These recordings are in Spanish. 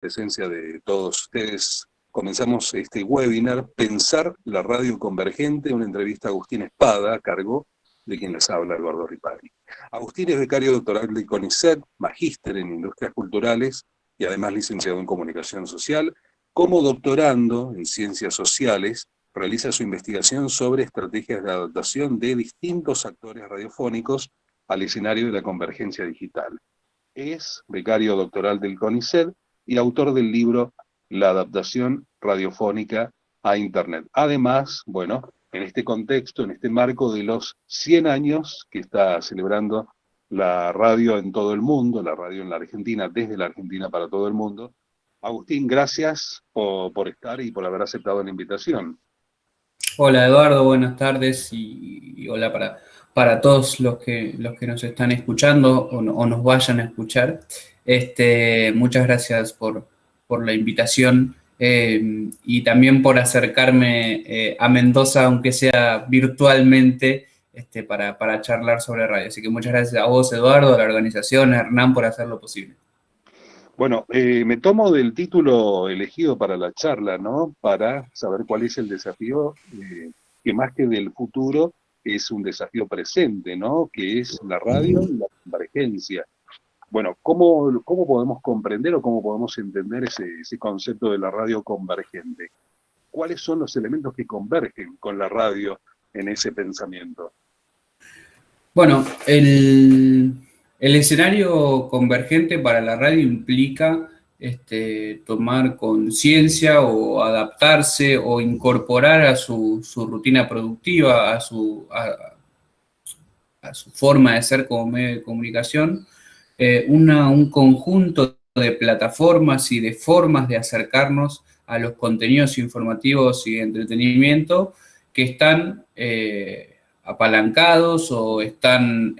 presencia de todos ustedes, comenzamos este webinar, Pensar la Radio Convergente, una entrevista a Agustín Espada, a cargo de quien les habla, Eduardo Ripari. Agustín es becario doctoral del CONICET, magíster en Industrias Culturales y además licenciado en Comunicación Social. Como doctorando en Ciencias Sociales, realiza su investigación sobre estrategias de adaptación de distintos actores radiofónicos al escenario de la convergencia digital. Es becario doctoral del CONICET y autor del libro La adaptación radiofónica a Internet. Además, bueno, en este contexto, en este marco de los 100 años que está celebrando la radio en todo el mundo, la radio en la Argentina, desde la Argentina para todo el mundo, Agustín, gracias por estar y por haber aceptado la invitación. Hola Eduardo, buenas tardes y hola para todos los que nos están escuchando o nos vayan a escuchar. Muchas gracias por la invitación y también por acercarme a Mendoza, aunque sea virtualmente, para charlar sobre radio. Así que muchas gracias a vos, Eduardo, a la organización, a Hernán, por hacerlo posible. Bueno, me tomo del título elegido para la charla, ¿no? Para saber cuál es el desafío, que más que del futuro, es un desafío presente, ¿no? Que es la radio y la convergencia. Bueno, ¿cómo podemos comprender o cómo podemos entender ese concepto de la radio convergente? ¿Cuáles son los elementos que convergen con la radio en ese pensamiento? Bueno, el escenario convergente para la radio implica tomar conciencia o adaptarse o incorporar a su rutina productiva, a su forma de ser como medio de comunicación, un conjunto de plataformas y de formas de acercarnos a los contenidos informativos y de entretenimiento que están apalancados o están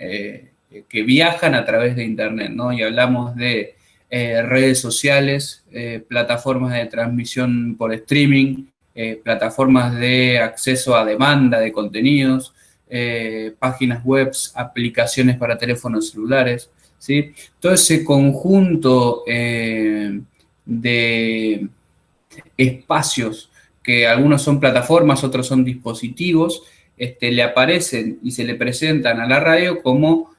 que viajan a través de Internet, ¿no? Y hablamos de redes sociales, plataformas de transmisión por streaming, plataformas de acceso a demanda de contenidos, páginas web, aplicaciones para teléfonos celulares, ¿sí? Todo ese conjunto de espacios, que algunos son plataformas, otros son dispositivos, le aparecen y se le presentan a la radio como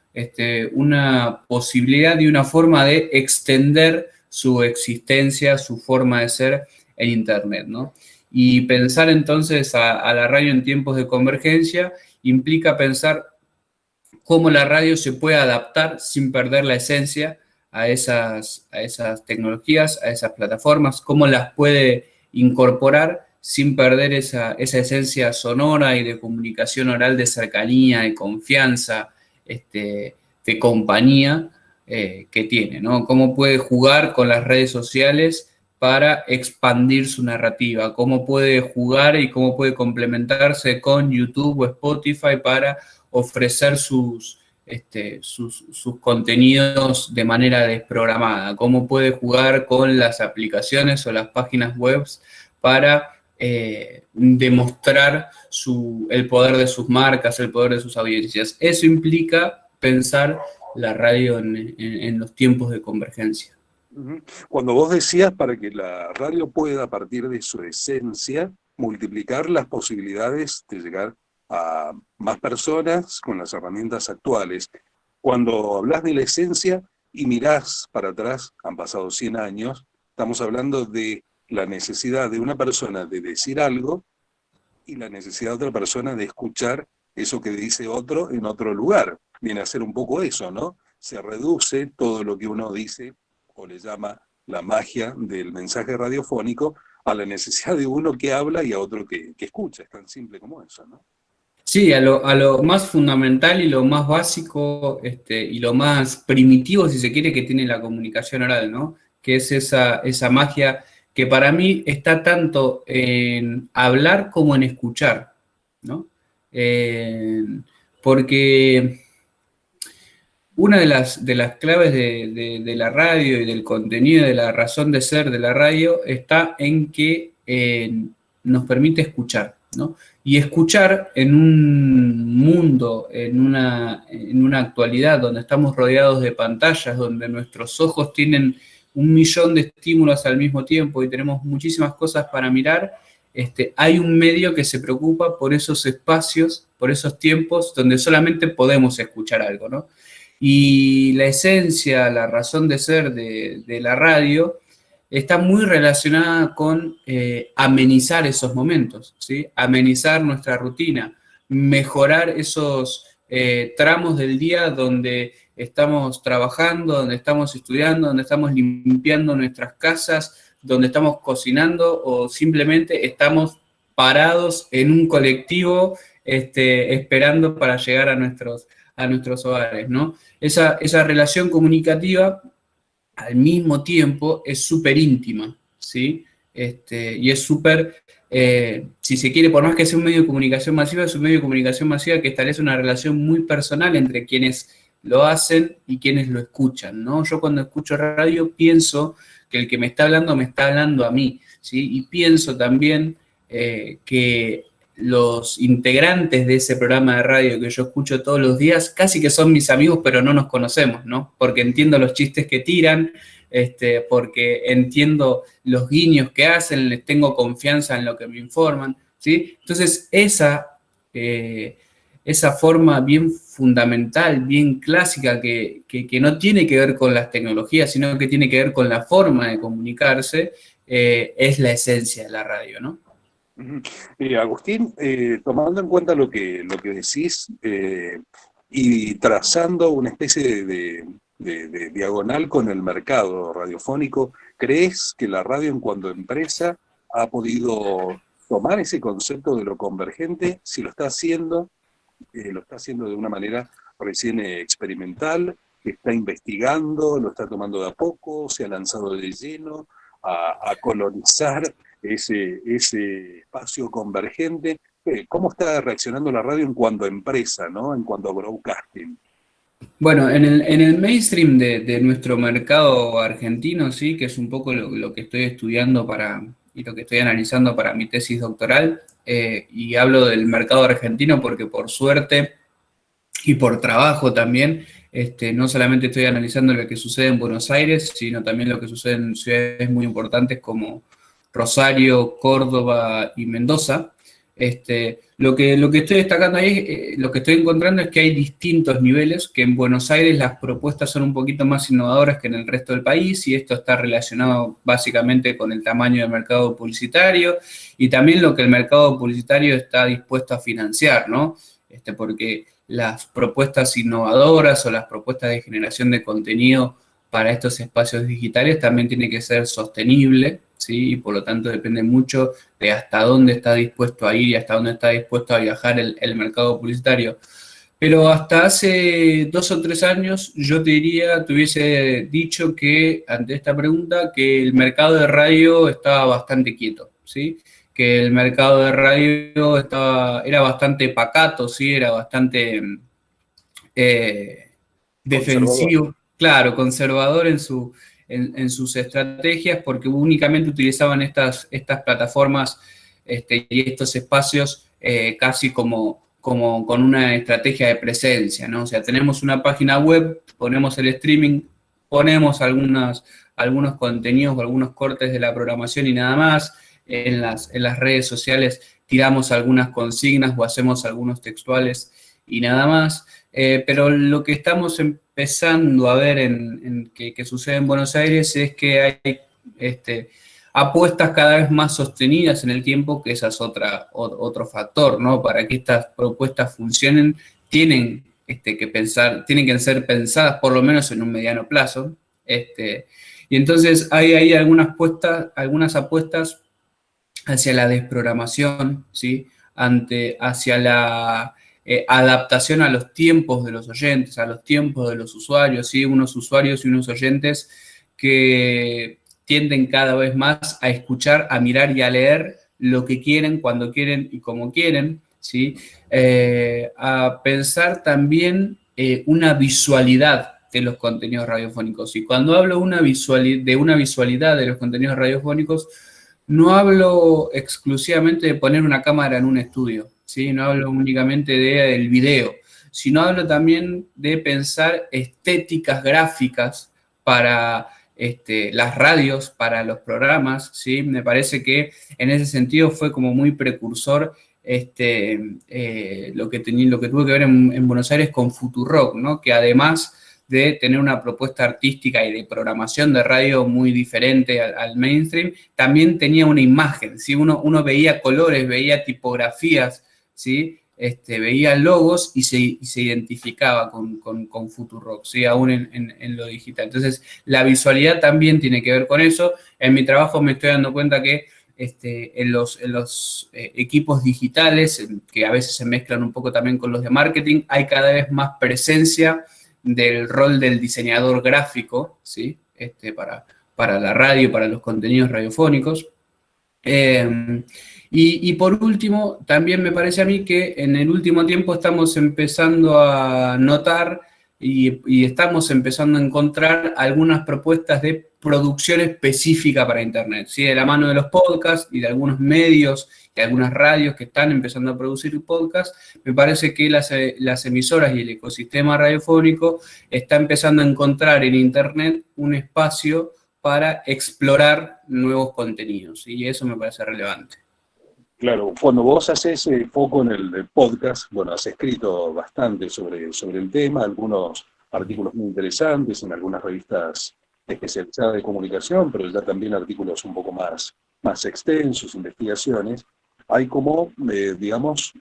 una posibilidad y una forma de extender su existencia, su forma de ser en Internet, ¿no? Y pensar entonces a la radio en tiempos de convergencia implica pensar cómo la radio se puede adaptar sin perder la esencia a esas tecnologías, a esas plataformas, cómo las puede incorporar sin perder esa esencia sonora y de comunicación oral, de cercanía, de confianza, de compañía que tiene, ¿no? Cómo puede jugar con las redes sociales para expandir su narrativa, cómo puede jugar y cómo puede complementarse con YouTube o Spotify para ofrecer sus contenidos de manera desprogramada, cómo puede jugar con las aplicaciones o las páginas web para demostrar el poder de sus marcas, el poder de sus audiencias. Eso implica pensar la radio en los tiempos de convergencia. Cuando vos decías para que la radio pueda, a partir de su esencia, multiplicar las posibilidades de llegar a más personas con las herramientas actuales, cuando hablas de la esencia y mirás para atrás, han pasado 100 años, estamos hablando de la necesidad de una persona de decir algo y la necesidad de otra persona de escuchar eso que dice otro en otro lugar. Viene a ser un poco eso, ¿no? Se reduce todo lo que uno dice, o le llama la magia del mensaje radiofónico, a la necesidad de uno que habla y a otro que escucha. Es tan simple como eso, ¿no? Sí, a lo más fundamental y lo más básico y lo más primitivo, si se quiere, que tiene la comunicación oral, ¿no? Que es esa magia que para mí está tanto en hablar como en escuchar, ¿no? Porque una de las claves de la radio y del contenido, de la razón de ser de la radio, está en que nos permite escuchar, ¿no? Y escuchar en un mundo, en una actualidad donde estamos rodeados de pantallas, donde nuestros ojos tienen un millón de estímulos al mismo tiempo y tenemos muchísimas cosas para mirar, hay un medio que se preocupa por esos espacios, por esos tiempos donde solamente podemos escuchar algo, ¿no? Y la esencia, la razón de ser de la radio está muy relacionada con amenizar esos momentos, ¿sí? Amenizar nuestra rutina, mejorar esos tramos del día donde estamos trabajando, donde estamos estudiando, donde estamos limpiando nuestras casas, donde estamos cocinando o simplemente estamos parados en un colectivo esperando para llegar a nuestros hogares, ¿no? Esa relación comunicativa al mismo tiempo es súper íntima, ¿sí? Y es súper, si se quiere, por más que sea un medio de comunicación masiva, es un medio de comunicación masiva que establece una relación muy personal entre quienes lo hacen y quienes lo escuchan, ¿no? Yo cuando escucho radio pienso que el que me está hablando a mí, ¿sí? Y pienso también que los integrantes de ese programa de radio que yo escucho todos los días, casi que son mis amigos, pero no nos conocemos, ¿no? Porque entiendo los chistes que tiran, porque entiendo los guiños que hacen, les tengo confianza en lo que me informan, ¿sí? Entonces, esa forma bien fundamental, bien clásica, que no tiene que ver con las tecnologías, sino que tiene que ver con la forma de comunicarse, es la esencia de la radio, ¿no? Agustín, tomando en cuenta lo que decís y trazando una especie de diagonal con el mercado radiofónico, ¿crees que la radio en cuanto a empresa ha podido tomar ese concepto de lo convergente? Si lo está haciendo de una manera recién experimental, está investigando, lo está tomando de a poco, se ha lanzado de lleno a colonizar ese espacio convergente. ¿Cómo está reaccionando la radio en cuanto a empresa, ¿no? En cuanto a broadcasting? Bueno, en el mainstream de nuestro mercado argentino, sí, que es un poco lo que estoy estudiando y lo que estoy analizando para mi tesis doctoral, y hablo del mercado argentino porque por suerte y por trabajo también, no solamente estoy analizando lo que sucede en Buenos Aires, sino también lo que sucede en ciudades muy importantes como Rosario, Córdoba y Mendoza. Lo que estoy destacando ahí, lo que estoy encontrando es que hay distintos niveles, que en Buenos Aires las propuestas son un poquito más innovadoras que en el resto del país, y esto está relacionado básicamente con el tamaño del mercado publicitario y también lo que el mercado publicitario está dispuesto a financiar, ¿no? Porque las propuestas innovadoras o las propuestas de generación de contenido para estos espacios digitales también tiene que ser sostenible, ¿sí? Y por lo tanto depende mucho de hasta dónde está dispuesto a ir y hasta dónde está dispuesto a viajar el mercado publicitario. Pero hasta hace 2 o 3 años yo te hubiese dicho que, ante esta pregunta, que el mercado de radio estaba bastante quieto, ¿sí? Que el mercado de radio era bastante pacato, ¿sí? Era bastante defensivo, claro, conservador en sus estrategias, porque únicamente utilizaban estas plataformas y estos espacios casi como con una estrategia de presencia, ¿no? O sea, tenemos una página web, ponemos el streaming, ponemos algunos contenidos o algunos cortes de la programación y nada más. En las redes sociales tiramos algunas consignas o hacemos algunos textuales y nada más. Pero lo que estamos empezando a ver que sucede en Buenos Aires es que hay apuestas cada vez más sostenidas en el tiempo, que ese es otro factor, ¿no? Para que estas propuestas funcionen, tienen tienen que ser pensadas por lo menos en un mediano plazo. Y entonces hay ahí algunas apuestas hacia la desprogramación, ¿sí? Hacia la adaptación a los tiempos de los oyentes, a los tiempos de los usuarios, ¿sí? Unos usuarios y unos oyentes que tienden cada vez más a escuchar, a mirar y a leer lo que quieren, cuando quieren y como quieren, ¿sí? A pensar también una visualidad de los contenidos radiofónicos. Y cuando hablo de una visualidad de los contenidos radiofónicos, no hablo exclusivamente de poner una cámara en un estudio, ¿sí? No hablo únicamente del video, sino hablo también de pensar estéticas gráficas para las radios para los programas, ¿sí? Me parece que en ese sentido fue como muy precursor lo que tuve que ver en Buenos Aires con Futurock, ¿no? Que además de tener una propuesta artística y de programación de radio muy diferente al mainstream, también tenía una imagen, ¿sí? Uno veía colores, veía tipografías, ¿sí? Veía logos y se identificaba con Futurock, ¿sí? Aún en lo digital. Entonces, la visualidad también tiene que ver con eso. En mi trabajo me estoy dando cuenta que en los equipos digitales, que a veces se mezclan un poco también con los de marketing, hay cada vez más presencia del rol del diseñador gráfico, ¿sí? Para la radio, para los contenidos radiofónicos. Y por último, también me parece a mí que en el último tiempo estamos empezando a notar y estamos empezando a encontrar algunas propuestas de producción específica para Internet, ¿sí? De la mano de los podcasts y de algunos medios y algunas radios que están empezando a producir podcasts, me parece que las emisoras y el ecosistema radiofónico está empezando a encontrar en Internet un espacio para explorar nuevos contenidos, y eso me parece relevante. Claro, cuando vos haces foco en el podcast, bueno, has escrito bastante sobre el tema, algunos artículos muy interesantes en algunas revistas especializadas de comunicación, pero ya también artículos un poco más extensos, investigaciones. Hay como, digamos,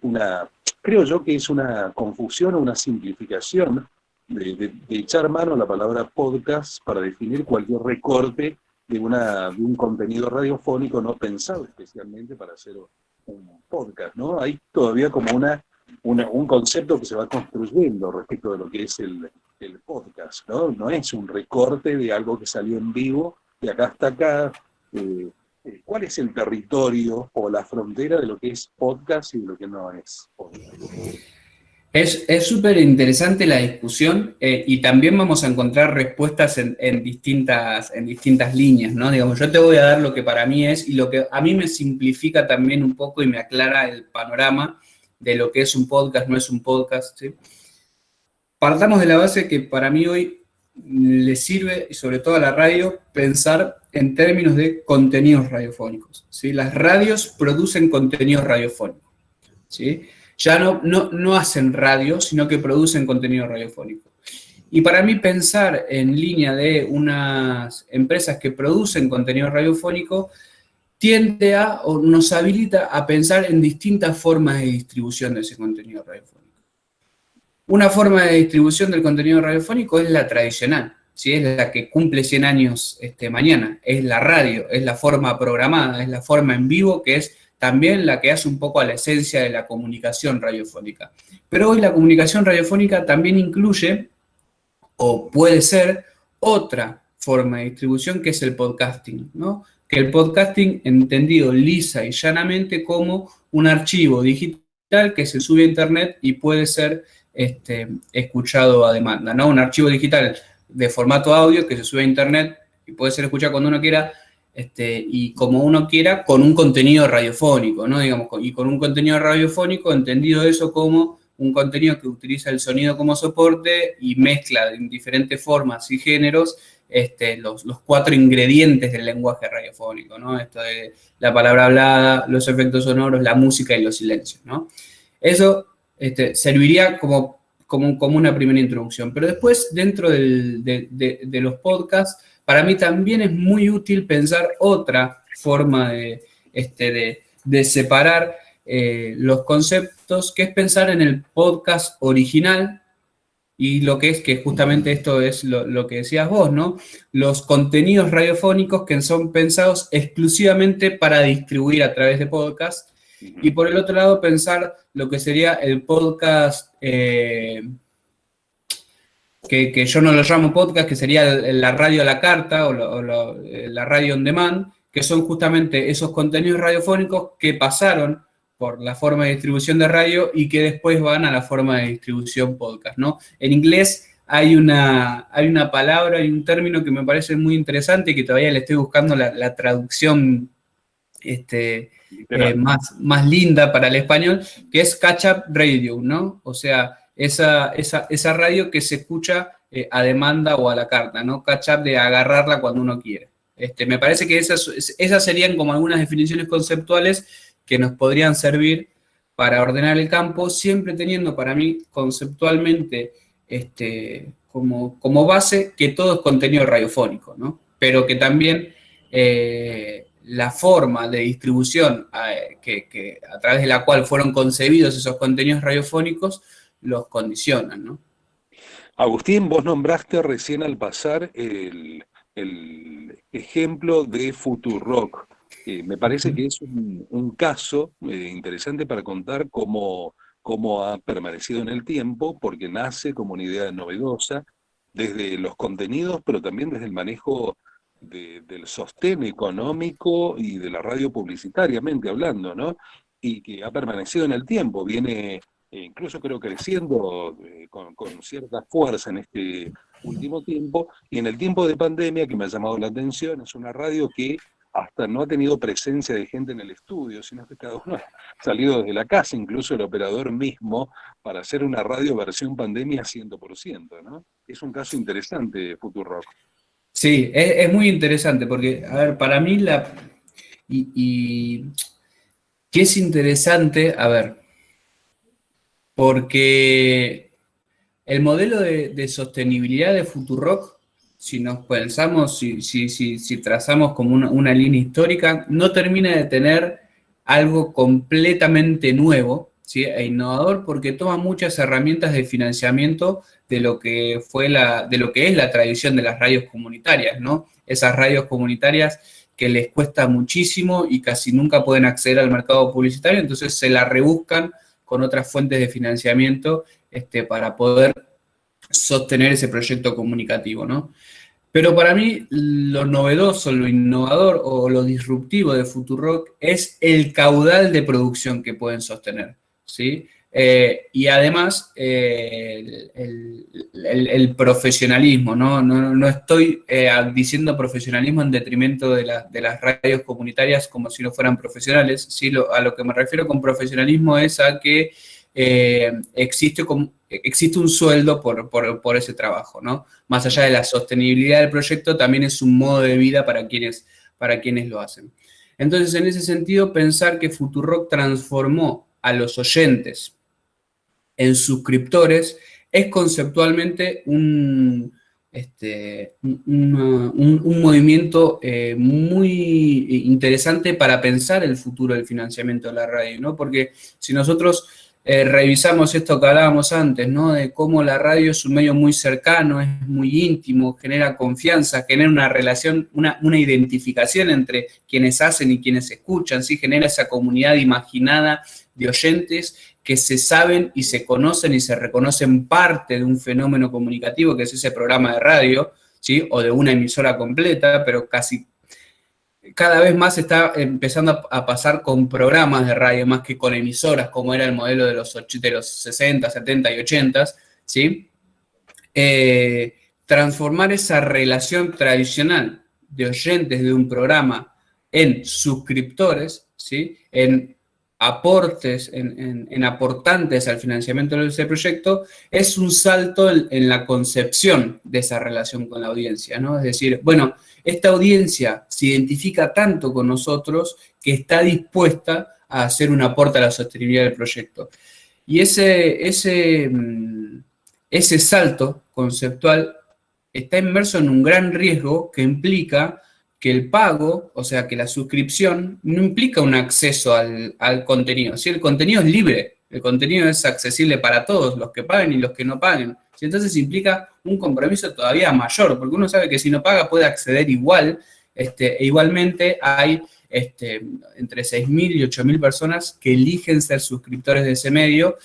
creo yo que es una confusión o una simplificación de echar mano a la palabra podcast para definir cualquier recorte de un contenido radiofónico no pensado especialmente para hacer un podcast, ¿no? Hay todavía como un concepto que se va construyendo respecto de lo que es el podcast, ¿no? No es un recorte de algo que salió en vivo, de acá hasta acá. ¿Cuál es el territorio o la frontera de lo que es podcast y de lo que no es podcast? Es súper interesante la discusión y también vamos a encontrar respuestas en distintas líneas, ¿no? Digamos, yo te voy a dar lo que para mí es y lo que a mí me simplifica también un poco y me aclara el panorama de lo que es un podcast, no es un podcast, ¿sí? Partamos de la base que para mí hoy le sirve, y sobre todo a la radio, pensar en términos de contenidos radiofónicos, ¿sí? Las radios producen contenidos radiofónicos, ¿sí? Ya no hacen radio, sino que producen contenido radiofónico. Y para mí pensar en línea de unas empresas que producen contenido radiofónico tiende o nos habilita a pensar en distintas formas de distribución de ese contenido radiofónico. Una forma de distribución del contenido radiofónico es la tradicional, ¿sí? Es la que cumple 100 años mañana, es la radio, es la forma programada, es la forma en vivo que es también la que hace un poco a la esencia de la comunicación radiofónica. Pero hoy la comunicación radiofónica también incluye, o puede ser, otra forma de distribución que es el podcasting, ¿no? Que el podcasting entendido lisa y llanamente como un archivo digital que se sube a Internet y puede ser escuchado a demanda, ¿no? Un archivo digital de formato audio que se sube a Internet y puede ser escuchado cuando uno quiera, y como uno quiera, con un contenido radiofónico, ¿no? Digamos, y con un contenido radiofónico, entendido eso como un contenido que utiliza el sonido como soporte y mezcla en diferentes formas y géneros los 4 ingredientes del lenguaje radiofónico, ¿no? Esto de la palabra hablada, los efectos sonoros, la música y los silencios, ¿no? Eso serviría como una primera introducción. Pero después, dentro de los podcasts, para mí también es muy útil pensar otra forma de separar los conceptos, que es pensar en el podcast original y lo que es que justamente esto es lo que decías vos, ¿no? Los contenidos radiofónicos que son pensados exclusivamente para distribuir a través de podcast. Y por el otro lado, pensar lo que sería el podcast, que yo no lo llamo podcast, que sería la radio a la carta o la radio on demand, que son justamente esos contenidos radiofónicos que pasaron por la forma de distribución de radio y que después van a la forma de distribución podcast, ¿no? En inglés hay una palabra y un término que me parece muy interesante y que todavía le estoy buscando la traducción más linda para el español, que es catch-up radio, ¿no? O sea, esa radio que se escucha a demanda o a la carta, ¿no? Catch up de agarrarla cuando uno quiere. Me parece que esas serían como algunas definiciones conceptuales que nos podrían servir para ordenar el campo, siempre teniendo para mí conceptualmente como base que todo es contenido radiofónico, ¿no? Pero que también la forma de distribución a través de la cual fueron concebidos esos contenidos radiofónicos los condicionan, ¿no? Agustín, vos nombraste recién al pasar el ejemplo de Futurock. Me parece que es un caso interesante para contar cómo ha permanecido en el tiempo, porque nace como una idea novedosa desde los contenidos, pero también desde el manejo del sostén económico y de la radio publicitariamente hablando, ¿no? Y que ha permanecido en el tiempo, viene incluso creo creciendo con cierta fuerza en este último tiempo, y en el tiempo de pandemia que me ha llamado la atención, es una radio que hasta no ha tenido presencia de gente en el estudio, sino que cada uno ha salido desde la casa, incluso el operador mismo, para hacer una radio versión pandemia 100%, ¿no? Es un caso interesante, Futurock. Sí, es muy interesante porque, a ver, para mí y que es interesante, a ver, porque el modelo de sostenibilidad de Futurock, si nos pensamos, si trazamos como una línea histórica, no termina de tener algo completamente nuevo, ¿sí? E innovador, porque toma muchas herramientas de financiamiento de lo que es la tradición de las radios comunitarias, ¿no? Esas radios comunitarias que les cuesta muchísimo y casi nunca pueden acceder al mercado publicitario, entonces se la rebuscan con otras fuentes de financiamiento para poder sostener ese proyecto comunicativo, ¿no? Pero para mí lo novedoso, lo innovador o lo disruptivo de Futurock es el caudal de producción que pueden sostener, ¿sí? Y además el profesionalismo, ¿no? No estoy diciendo profesionalismo en detrimento de las radios comunitarias como si no fueran profesionales, ¿sí? A lo que me refiero con profesionalismo es a que existe un sueldo por ese trabajo, ¿no? Más allá de la sostenibilidad del proyecto, también es un modo de vida para quienes lo hacen. Entonces, en ese sentido, pensar que Futurock transformó a los oyentes en suscriptores es conceptualmente un movimiento muy interesante para pensar el futuro del financiamiento de la radio, ¿no? Porque si nosotros revisamos esto que hablábamos antes, ¿no? De cómo la radio es un medio muy cercano, es muy íntimo, genera confianza, genera una relación, una identificación entre quienes hacen y quienes escuchan, ¿sí? Genera esa comunidad imaginada de oyentes que se saben y se conocen y se reconocen parte de un fenómeno comunicativo que es ese programa de radio, ¿sí? O de una emisora completa, pero casi cada vez más está empezando a pasar con programas de radio más que con emisoras, como era el modelo de los 60, 70 y 80, ¿sí? Transformar esa relación tradicional de oyentes de un programa en suscriptores, ¿sí? En aportes, en aportantes al financiamiento de ese proyecto, es un salto en la concepción de esa relación con la audiencia, ¿no? Es decir, bueno, esta audiencia se identifica tanto con nosotros que está dispuesta a hacer un aporte a la sostenibilidad del proyecto. Y ese salto conceptual está inmerso en un gran riesgo que implica que el pago, o sea, que la suscripción, no implica un acceso al contenido. ¿Sí? El contenido es libre, el contenido es accesible para todos, los que paguen y los que no paguen. ¿Sí? Entonces implica un compromiso todavía mayor, porque uno sabe que si no paga puede acceder igual, e igualmente hay entre 6.000 y 8.000 personas que eligen ser suscriptores de ese medio,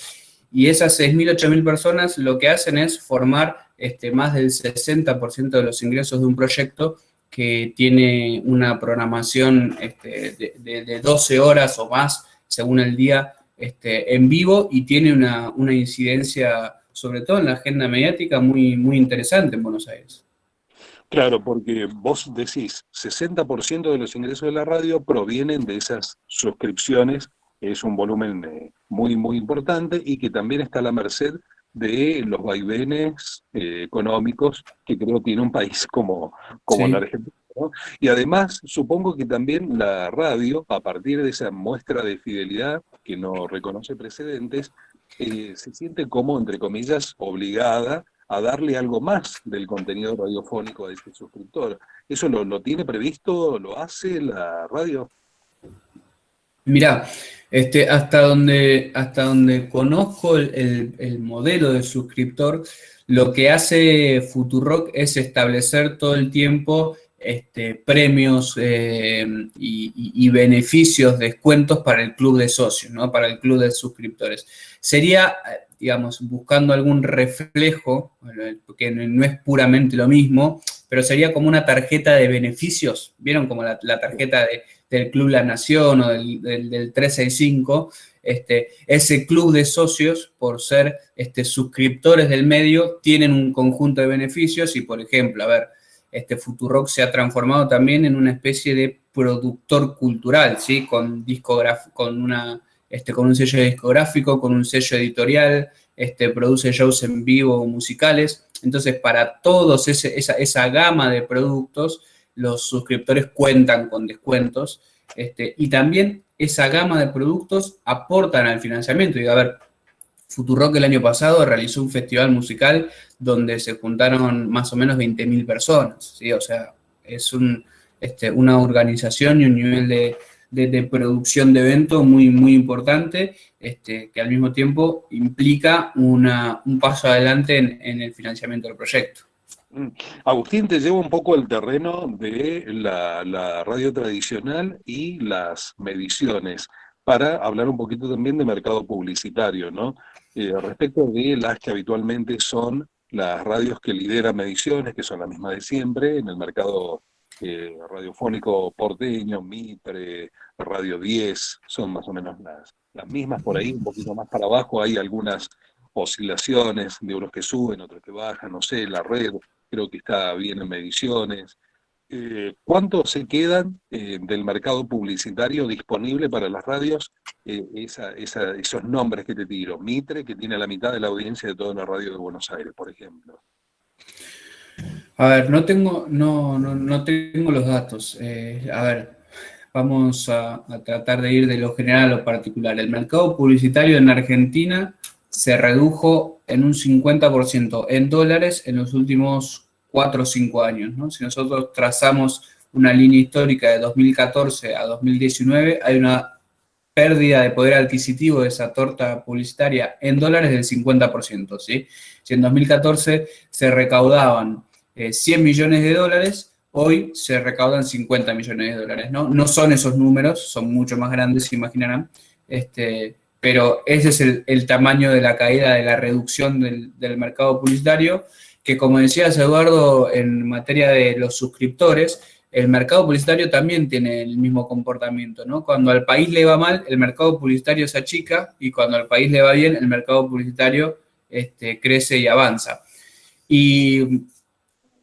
y esas 6.000, 8.000 personas lo que hacen es formar más del 60% de los ingresos de un proyecto que tiene una programación de 12 horas o más, según el día, en vivo, y tiene una incidencia, sobre todo en la agenda mediática, muy, muy interesante en Buenos Aires. Claro, porque vos decís, 60% de los ingresos de la radio provienen de esas suscripciones, es un volumen muy, muy importante y que también está a la merced de los vaivenes económicos que creo tiene un país como la Sí. Argentina, ¿no? Y además, supongo que también la radio, a partir de esa muestra de fidelidad que no reconoce precedentes, se siente como, entre comillas, obligada a darle algo más del contenido radiofónico a ese suscriptor. ¿Eso lo tiene previsto? ¿Lo hace la radio? Mirá, hasta donde conozco el modelo de suscriptor, lo que hace Futurock es establecer todo el tiempo premios y beneficios, descuentos para el club de socios, ¿no? Para el club de suscriptores. Sería, digamos, buscando algún reflejo, que no es puramente lo mismo, pero sería como una tarjeta de beneficios. ¿Vieron? Como la tarjeta del Club La Nación o del 365, ese club de socios, por ser suscriptores del medio, tienen un conjunto de beneficios y, por ejemplo, a ver, Futurock se ha transformado también en una especie de productor cultural, ¿sí? Con un sello discográfico, con un sello editorial, produce shows en vivo musicales. Entonces, para todos esa gama de productos, los suscriptores cuentan con descuentos y también esa gama de productos aportan al financiamiento. Y a ver, Futurock el año pasado realizó un festival musical donde se juntaron más o menos 20.000 personas, ¿sí? O sea, es una organización y un nivel de producción de evento muy, muy importante, que al mismo tiempo implica un paso adelante en el financiamiento del proyecto. Mm. Agustín, te llevo un poco al terreno de la radio tradicional y las mediciones, para hablar un poquito también de mercado publicitario, ¿no? Respecto de las que habitualmente son las radios que lideran mediciones, que son las mismas de siempre, en el mercado radiofónico porteño, Mitre, Radio 10, son más o menos las mismas por ahí, un poquito más para abajo hay algunas oscilaciones de unos que suben, otros que bajan, no sé, la red creo que está bien en mediciones. ¿Cuánto se quedan del mercado publicitario disponible para las radios? Esos nombres que te tiro. Mitre, que tiene la mitad de la audiencia de toda la radio de Buenos Aires, por ejemplo. A ver, no tengo los datos. A ver, vamos a tratar de ir de lo general a lo particular. El mercado publicitario en Argentina se redujo en un 50% en dólares en los últimos 4 o 5 años, ¿no? Si nosotros trazamos una línea histórica de 2014 a 2019, hay una pérdida de poder adquisitivo de esa torta publicitaria en dólares del 50%, ¿sí? Si en 2014 se recaudaban 100 millones de dólares, hoy se recaudan 50 millones de dólares, ¿no? No son esos números, son mucho más grandes, se imaginarán, pero ese es el tamaño de la caída, de la reducción del mercado publicitario, que como decías, Eduardo, en materia de los suscriptores, el mercado publicitario también tiene el mismo comportamiento, ¿no? Cuando al país le va mal, el mercado publicitario se achica, y cuando al país le va bien, el mercado publicitario crece y avanza. Y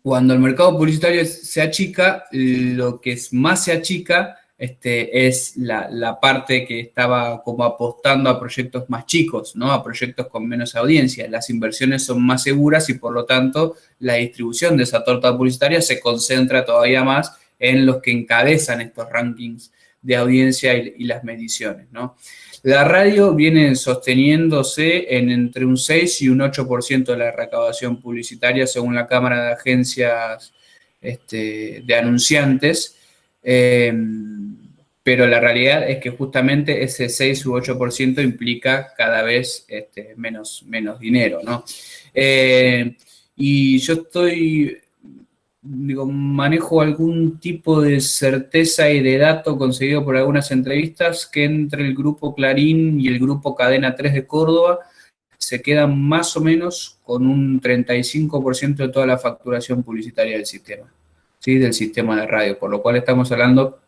cuando el mercado publicitario se achica, lo que más se achica es la parte que estaba como apostando a proyectos más chicos, ¿no? A proyectos con menos audiencia. Las inversiones son más seguras y, por lo tanto, la distribución de esa torta publicitaria se concentra todavía más en los que encabezan estos rankings de audiencia y las mediciones, ¿no? La radio viene sosteniéndose en entre un 6 y un 8% de la recaudación publicitaria, según la Cámara de Agencias de Anunciantes, pero la realidad es que justamente ese 6 u 8% implica cada vez menos dinero, ¿no? Y yo manejo algún tipo de certeza y de dato conseguido por algunas entrevistas, que entre el grupo Clarín y el grupo Cadena 3 de Córdoba se quedan más o menos con un 35% de toda la facturación publicitaria del sistema, ¿sí? Del sistema de radio, por lo cual estamos hablando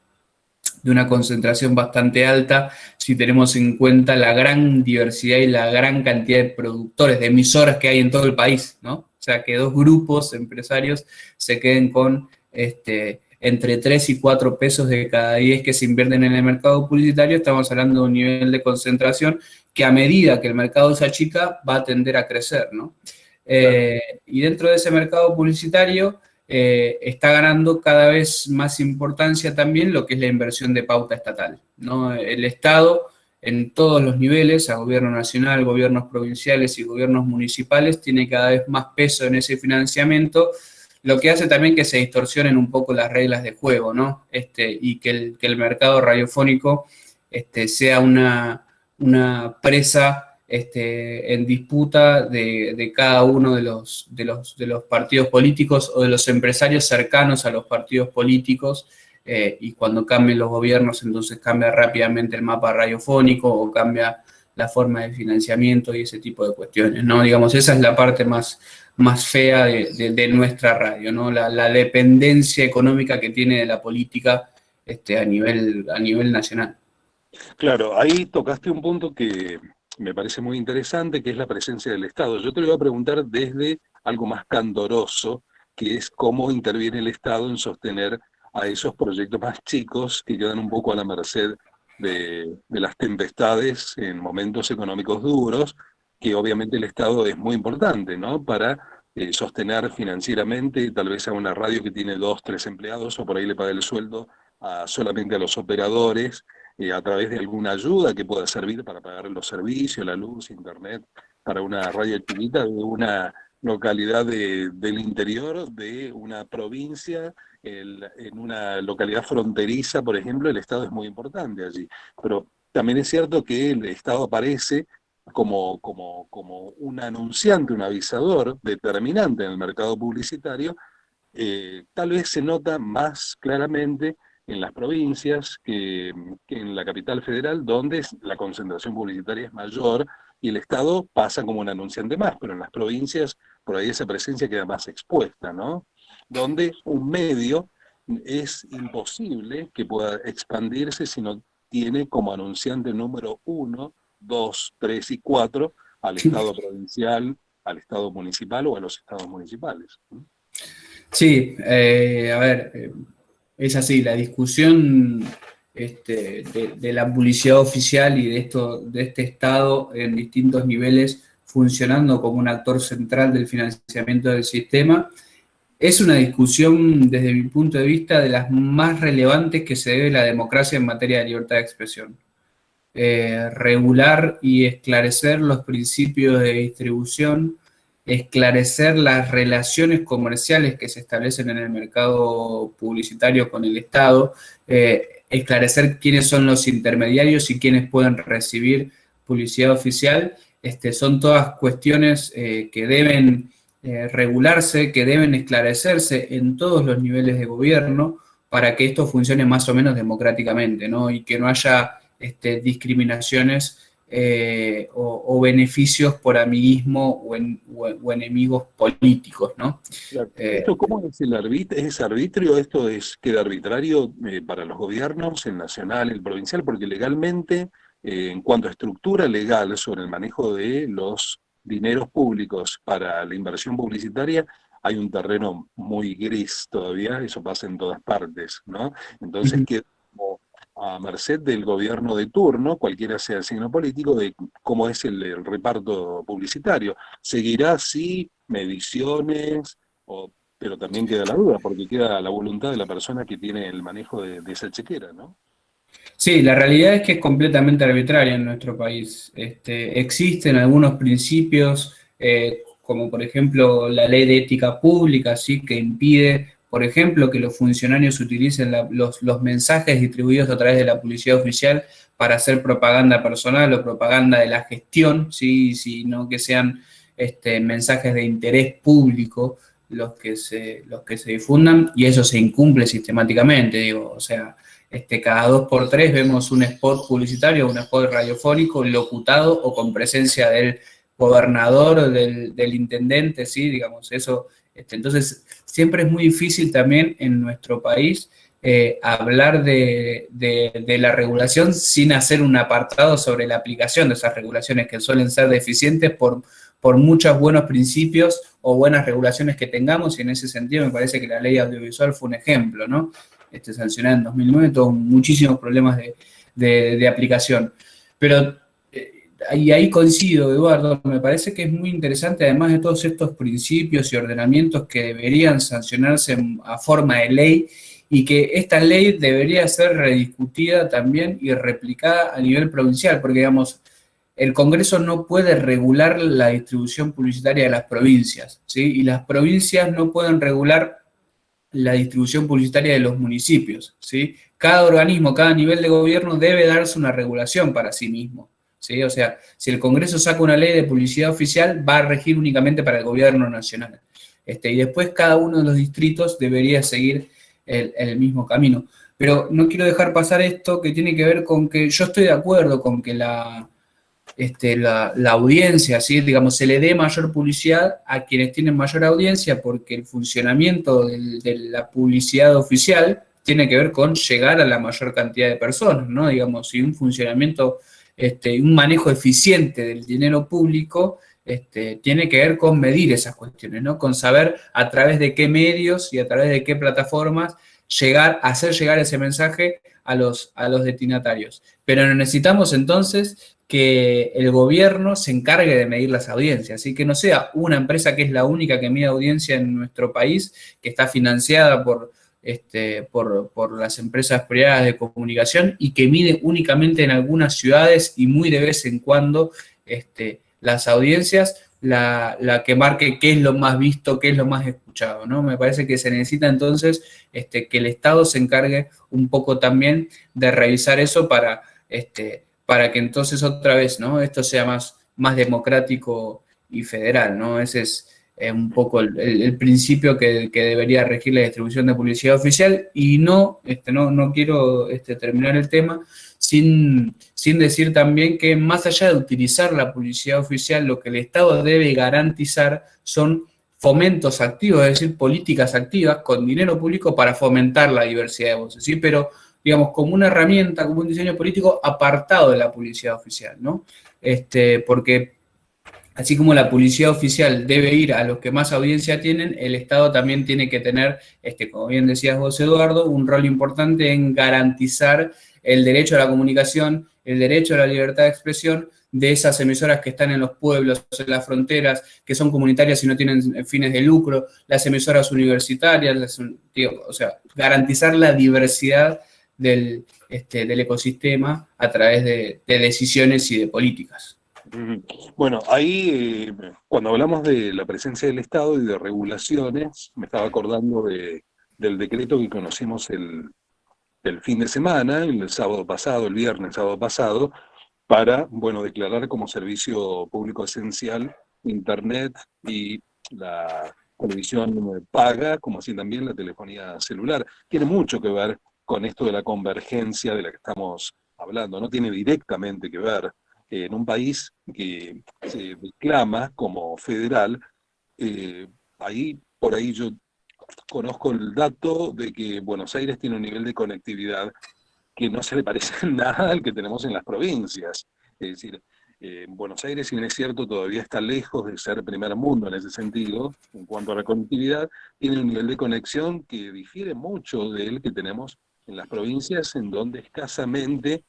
de una concentración bastante alta si tenemos en cuenta la gran diversidad y la gran cantidad de productores, de emisoras que hay en todo el país, ¿no? O sea, que dos grupos empresarios se queden con entre 3 y 4 pesos de cada 10 que se invierten en el mercado publicitario, estamos hablando de un nivel de concentración que a medida que el mercado se achica va a tender a crecer, ¿no? Claro. Y dentro de ese mercado publicitario está ganando cada vez más importancia también lo que es la inversión de pauta estatal, ¿no? El Estado en todos los niveles, a gobierno nacional, gobiernos provinciales y gobiernos municipales, tiene cada vez más peso en ese financiamiento, lo que hace también que se distorsionen un poco las reglas de juego, ¿no? Y que el mercado radiofónico sea una presa en disputa de cada uno de los partidos políticos o de los empresarios cercanos a los partidos políticos, y cuando cambien los gobiernos, entonces cambia rápidamente el mapa radiofónico o cambia la forma de financiamiento y ese tipo de cuestiones, ¿no? Digamos, esa es la parte más fea de nuestra radio, ¿no? La dependencia económica que tiene de la política a nivel nacional. Claro, ahí tocaste un punto que me parece muy interesante, que es la presencia del Estado. Yo te lo voy a preguntar desde algo más candoroso, que es cómo interviene el Estado en sostener a esos proyectos más chicos que quedan un poco a la merced de las tempestades en momentos económicos duros, que obviamente el Estado es muy importante, ¿no? Para sostener financieramente tal vez a una radio que tiene 2, 3 empleados o por ahí le paga el sueldo solamente a los operadores, a través de alguna ayuda que pueda servir para pagar los servicios, la luz, internet, para una radio chiquita de una localidad del interior, de una provincia, en una localidad fronteriza, por ejemplo, el Estado es muy importante allí. Pero también es cierto que el Estado aparece como un anunciante, un avisador determinante en el mercado publicitario. Tal vez se nota más claramente en las provincias que en la capital federal, donde la concentración publicitaria es mayor y el Estado pasa como un anunciante más, pero en las provincias por ahí esa presencia queda más expuesta, ¿no? Donde un medio es imposible que pueda expandirse si no tiene como anunciante número 1, 2, 3 y 4 al Estado provincial, al Estado municipal o a los estados municipales. Sí, a ver, es así, la discusión de la publicidad oficial y de este Estado en distintos niveles funcionando como un actor central del financiamiento del sistema, es una discusión, desde mi punto de vista, de las más relevantes que se debe a la democracia en materia de libertad de expresión. Regular y esclarecer los principios de distribución, esclarecer las relaciones comerciales que se establecen en el mercado publicitario con el Estado, esclarecer quiénes son los intermediarios y quiénes pueden recibir publicidad oficial, son todas cuestiones que deben regularse, que deben esclarecerse en todos los niveles de gobierno para que esto funcione más o menos democráticamente, ¿no? Y que no haya discriminaciones o beneficios por amiguismo o enemigos políticos, ¿no? Claro. ¿Esto cómo es el arbitrio? ¿Es arbitrio? ¿Esto queda arbitrario para los gobiernos, el nacional, el provincial? Porque legalmente, en cuanto a estructura legal sobre el manejo de los dineros públicos para la inversión publicitaria, hay un terreno muy gris todavía, eso pasa en todas partes, ¿no? Entonces queda como a merced del gobierno de turno, cualquiera sea el signo político, de cómo es el reparto publicitario. ¿Seguirá así mediciones? Pero también queda la duda, porque queda la voluntad de la persona que tiene el manejo de esa chequera, ¿no? Sí, la realidad es que es completamente arbitraria en nuestro país. Existen algunos principios, como por ejemplo la ley de ética pública, ¿sí? Que impide, por ejemplo, que los funcionarios utilicen los mensajes distribuidos a través de la publicidad oficial para hacer propaganda personal o propaganda de la gestión, ¿sí? Sino que sean mensajes de interés público los que se difundan, y eso se incumple sistemáticamente, digo, o sea, cada 2 por 3 vemos un spot publicitario, un spot radiofónico locutado o con presencia del gobernador o del intendente, ¿sí? Digamos, eso. Entonces, siempre es muy difícil también en nuestro país hablar de la regulación sin hacer un apartado sobre la aplicación de esas regulaciones que suelen ser deficientes por muchos buenos principios o buenas regulaciones que tengamos, y en ese sentido me parece que la ley audiovisual fue un ejemplo, ¿no? sancionada en 2009, tuvo muchísimos problemas de aplicación. Pero y ahí coincido, Eduardo, me parece que es muy interesante, además de todos estos principios y ordenamientos que deberían sancionarse a forma de ley, y que esta ley debería ser rediscutida también y replicada a nivel provincial, porque, digamos, el Congreso no puede regular la distribución publicitaria de las provincias, ¿sí? Y las provincias no pueden regular la distribución publicitaria de los municipios, ¿sí? Cada organismo, cada nivel de gobierno debe darse una regulación para sí mismo, ¿sí? O sea, si el Congreso saca una ley de publicidad oficial, va a regir únicamente para el gobierno nacional. Y después cada uno de los distritos debería seguir el mismo camino. Pero no quiero dejar pasar esto que tiene que ver con que yo estoy de acuerdo con que la audiencia, ¿sí? Digamos, se le dé mayor publicidad a quienes tienen mayor audiencia, porque el funcionamiento de la publicidad oficial tiene que ver con llegar a la mayor cantidad de personas, ¿no? Digamos, y un funcionamiento, un manejo eficiente del dinero público, tiene que ver con medir esas cuestiones, ¿no? Con saber a través de qué medios y a través de qué plataformas hacer llegar ese mensaje a los destinatarios. Pero necesitamos entonces que el gobierno se encargue de medir las audiencias, y que no sea una empresa que es la única que mide audiencia en nuestro país, que está financiada por las empresas privadas de comunicación y que mide únicamente en algunas ciudades y muy de vez en cuando las audiencias, la que marque qué es lo más visto, qué es lo más escuchado, ¿no? Me parece que se necesita entonces que el Estado se encargue un poco también de revisar eso para que entonces otra vez, ¿no? Esto sea más democrático y federal, ¿no? Ese es un poco el principio que debería regir la distribución de publicidad oficial. Y no quiero terminar el tema sin decir también que, más allá de utilizar la publicidad oficial, lo que el Estado debe garantizar son fomentos activos, es decir, políticas activas con dinero público para fomentar la diversidad de voces, ¿sí? Pero, digamos, como una herramienta, como un diseño político apartado de la publicidad oficial, ¿no? Porque así como la publicidad oficial debe ir a los que más audiencia tienen, el Estado también tiene que tener, como bien decías vos, Eduardo, un rol importante en garantizar el derecho a la comunicación, el derecho a la libertad de expresión de esas emisoras que están en los pueblos, en las fronteras, que son comunitarias y no tienen fines de lucro, las emisoras universitarias, o sea, garantizar la diversidad del ecosistema a través de decisiones y de políticas. Bueno, ahí cuando hablamos de la presencia del Estado y de regulaciones, me estaba acordando del decreto que conocimos el fin de semana, el sábado pasado, el viernes sábado pasado, para, bueno, declarar como servicio público esencial Internet y la televisión paga, como así también la telefonía celular. Tiene mucho que ver con esto de la convergencia de la que estamos hablando, no tiene directamente que ver. En un país que se declama como federal, ahí por ahí yo conozco el dato de que Buenos Aires tiene un nivel de conectividad que no se le parece en nada al que tenemos en las provincias. Es decir, Buenos Aires, si bien es cierto, todavía está lejos de ser primer mundo en ese sentido, en cuanto a la conectividad, tiene un nivel de conexión que difiere mucho del que tenemos en las provincias, en donde escasamente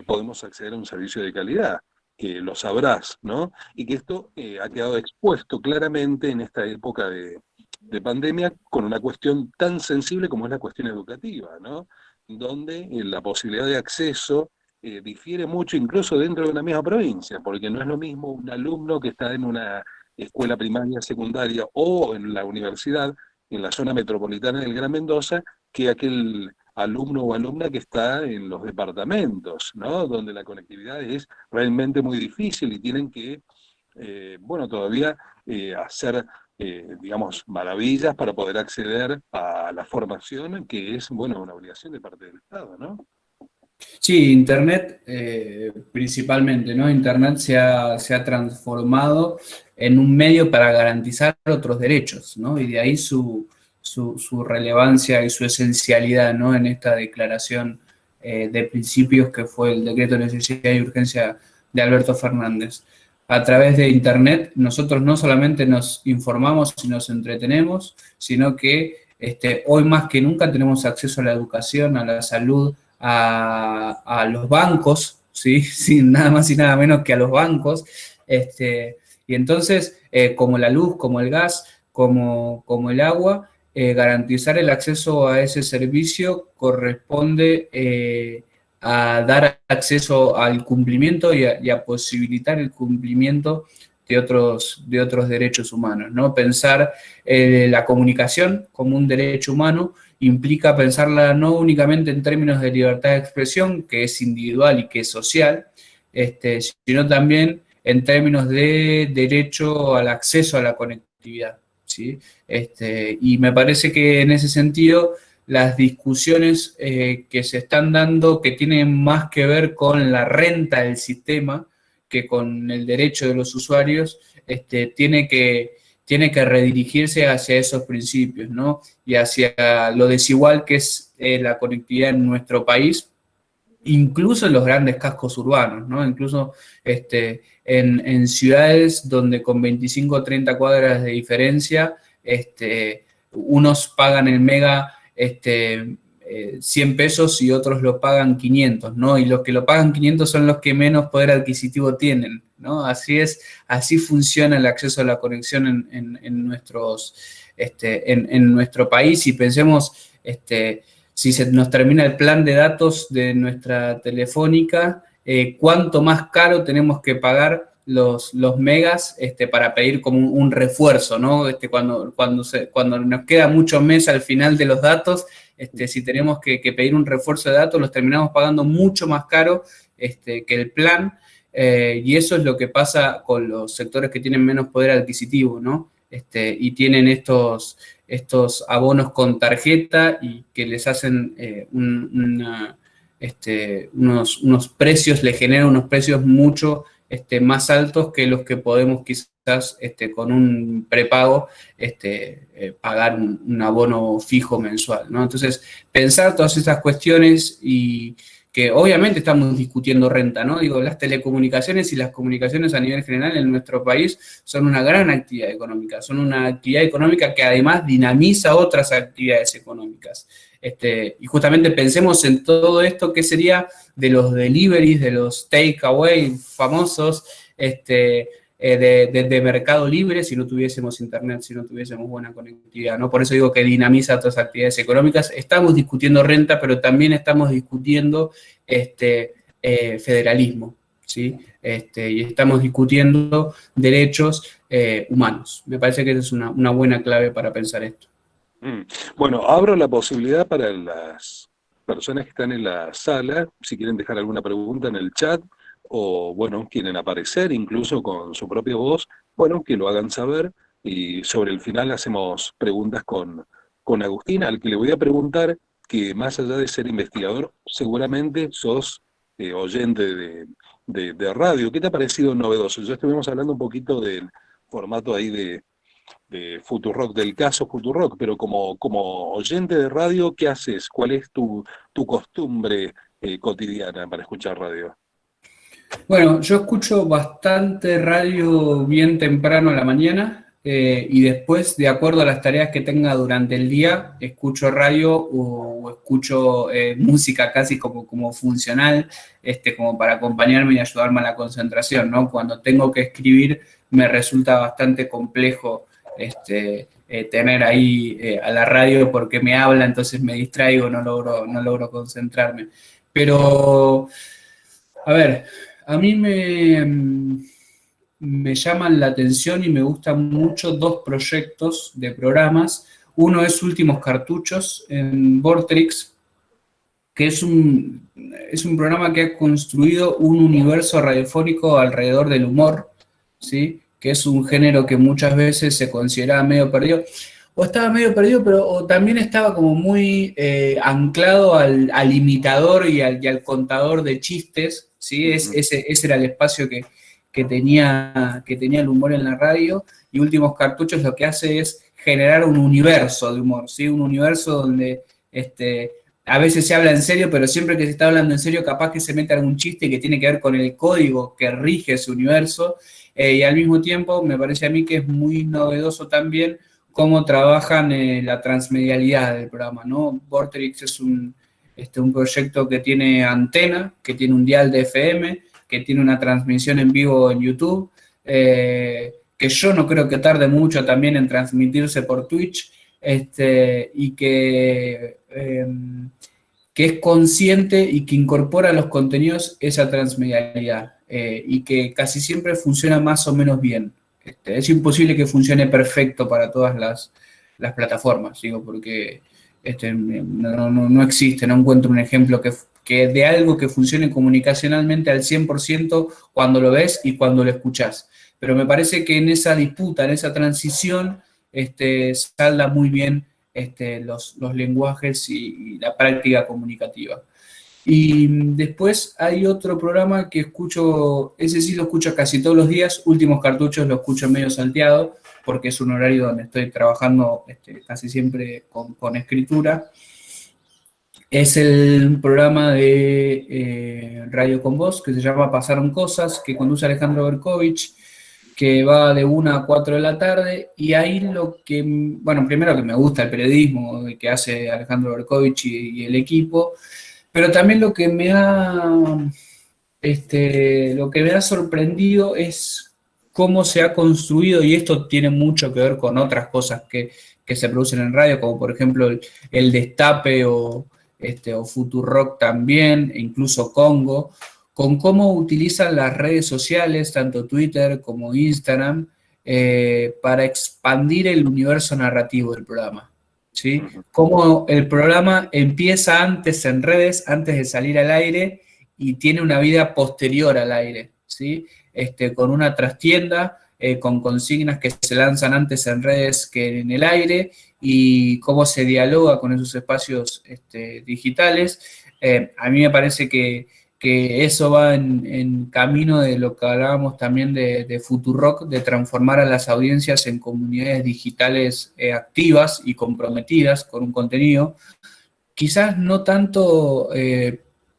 podemos acceder a un servicio de calidad, que lo sabrás, ¿no? Y que esto ha quedado expuesto claramente en esta época de pandemia con una cuestión tan sensible como es la cuestión educativa, ¿no? Donde la posibilidad de acceso difiere mucho incluso dentro de una misma provincia, porque no es lo mismo un alumno que está en una escuela primaria, secundaria o en la universidad, en la zona metropolitana del Gran Mendoza, que aquel alumno o alumna que está en los departamentos, ¿no? Donde la conectividad es realmente muy difícil y tienen que, bueno, todavía hacer digamos, maravillas para poder acceder a la formación, que es, bueno, una obligación de parte del Estado, ¿no? Sí, Internet principalmente, ¿no? Internet se ha transformado en un medio para garantizar otros derechos, ¿no? Y de ahí su relevancia y su esencialidad, ¿no? En esta declaración de principios que fue el decreto de necesidad y urgencia de Alberto Fernández. A través de Internet nosotros no solamente nos informamos y nos entretenemos, sino que Hoy más que nunca tenemos acceso a la educación, a la salud, a los bancos, ¿sí? Sin nada más y nada menos que a los bancos. Y entonces, como la luz, como el gas, como el agua, garantizar el acceso a ese servicio corresponde a dar acceso al cumplimiento y a posibilitar el cumplimiento de otros derechos humanos, ¿no? Pensar la comunicación como un derecho humano implica pensarla no únicamente en términos de libertad de expresión, que es individual y que es social, sino también en términos de derecho al acceso a la conectividad, ¿sí? Y me parece que en ese sentido las discusiones que se están dando, que tienen más que ver con la renta del sistema que con el derecho de los usuarios, tiene que redirigirse hacia esos principios, ¿no? Y hacia lo desigual que es la conectividad en nuestro país, incluso en los grandes cascos urbanos, ¿no? Incluso en ciudades donde con 25 o 30 cuadras de diferencia, unos pagan el mega 100 pesos y otros lo pagan 500, ¿no? Y los que lo pagan 500 son los que menos poder adquisitivo tienen, ¿no? Así es, así funciona el acceso a la conexión en nuestro país. Y pensemos, si se nos termina el plan de datos de nuestra telefónica, cuánto más caro tenemos que pagar los megas para pedir como un refuerzo, ¿no? Cuando nos queda mucho mes al final de los datos, si tenemos que pedir un refuerzo de datos, los terminamos pagando mucho más caro que el plan, y eso es lo que pasa con los sectores que tienen menos poder adquisitivo, ¿no? Y tienen estos abonos con tarjeta y que les hacen unos precios, les generan unos precios mucho más altos que los que podemos quizás con un prepago pagar un abono fijo mensual, ¿no? Entonces, pensar todas estas cuestiones y que obviamente estamos discutiendo renta, ¿no? Digo, las telecomunicaciones y las comunicaciones a nivel general en nuestro país son una gran actividad económica, son una actividad económica que además dinamiza otras actividades económicas. Y justamente pensemos en todo esto que sería de los deliveries, de los takeaway famosos, de Mercado Libre, si no tuviésemos internet, si no tuviésemos buena conectividad, ¿no? Por eso digo que dinamiza otras actividades económicas. Estamos discutiendo renta, pero también estamos discutiendo federalismo, ¿sí? Y estamos discutiendo derechos humanos. Me parece que esa es una buena clave para pensar esto. Bueno, abro la posibilidad para las personas que están en la sala, si quieren dejar alguna pregunta en el chat, o bueno, quieren aparecer incluso con su propia voz, bueno, que lo hagan saber, y sobre el final hacemos preguntas con Agustín, al que le voy a preguntar que más allá de ser investigador, seguramente sos oyente de radio. ¿Qué te ha parecido novedoso? Ya estuvimos hablando un poquito del formato ahí de Futurock, del caso Futurock, pero como oyente de radio, ¿qué haces? ¿Cuál es tu costumbre cotidiana para escuchar radio? Bueno, yo escucho bastante radio bien temprano a la mañana, y después, de acuerdo a las tareas que tenga durante el día, escucho radio o escucho música casi como funcional, como para acompañarme y ayudarme a la concentración, ¿no? Cuando tengo que escribir me resulta bastante complejo tener ahí a la radio porque me habla, entonces me distraigo, no logro concentrarme. Pero, a ver, a mí me llaman la atención y me gustan mucho dos proyectos de programas. Uno es Últimos Cartuchos en Vortrix, que es un programa que ha construido un universo radiofónico alrededor del humor, ¿sí? Que es un género que muchas veces se consideraba medio perdido, o estaba medio perdido, pero o también estaba como muy anclado al imitador y al contador de chistes, ¿sí? Ese era el espacio que tenía el humor en la radio, y Últimos Cartuchos lo que hace es generar un universo de humor, ¿sí? Un universo donde a veces se habla en serio, pero siempre que se está hablando en serio, capaz que se mete algún chiste que tiene que ver con el código que rige ese universo, y al mismo tiempo me parece a mí que es muy novedoso también cómo trabajan la transmedialidad del programa, ¿no? Vorterix es un proyecto que tiene antena, que tiene un dial de FM, que tiene una transmisión en vivo en YouTube, que yo no creo que tarde mucho también en transmitirse por Twitch, y que es consciente y que incorpora a los contenidos esa transmedialidad, y que casi siempre funciona más o menos bien. Es imposible que funcione perfecto para todas las plataformas, digo, porque no existe, no encuentro un ejemplo que de algo que funcione comunicacionalmente al 100% cuando lo ves y cuando lo escuchás. Pero me parece que en esa disputa, en esa transición, salda muy bien los lenguajes y la práctica comunicativa. Y después hay otro programa que escucho, ese sí lo escucho casi todos los días, Últimos Cartuchos lo escucho medio salteado, porque es un horario donde estoy trabajando casi siempre con escritura. Es el programa de Radio Con Voz, que se llama Pasaron Cosas, que conduce Alejandro Berkovich, que va de 1 a 4 de la tarde, y ahí bueno, primero que me gusta el periodismo que hace Alejandro Berkovich y el equipo, pero también lo que me ha sorprendido es cómo se ha construido, y esto tiene mucho que ver con otras cosas que se producen en radio, como por ejemplo el Destape o Futurock también, e incluso Congo, con cómo utilizan las redes sociales, tanto Twitter como Instagram, para expandir el universo narrativo del programa. ¿Sí? Cómo el programa empieza antes en redes, antes de salir al aire, y tiene una vida posterior al aire, ¿sí? Con una trastienda, con consignas que se lanzan antes en redes que en el aire, y cómo se dialoga con esos espacios digitales. A mí me parece que eso va en camino de lo que hablábamos también de Futurock, de transformar a las audiencias en comunidades digitales activas y comprometidas con un contenido, quizás no tanto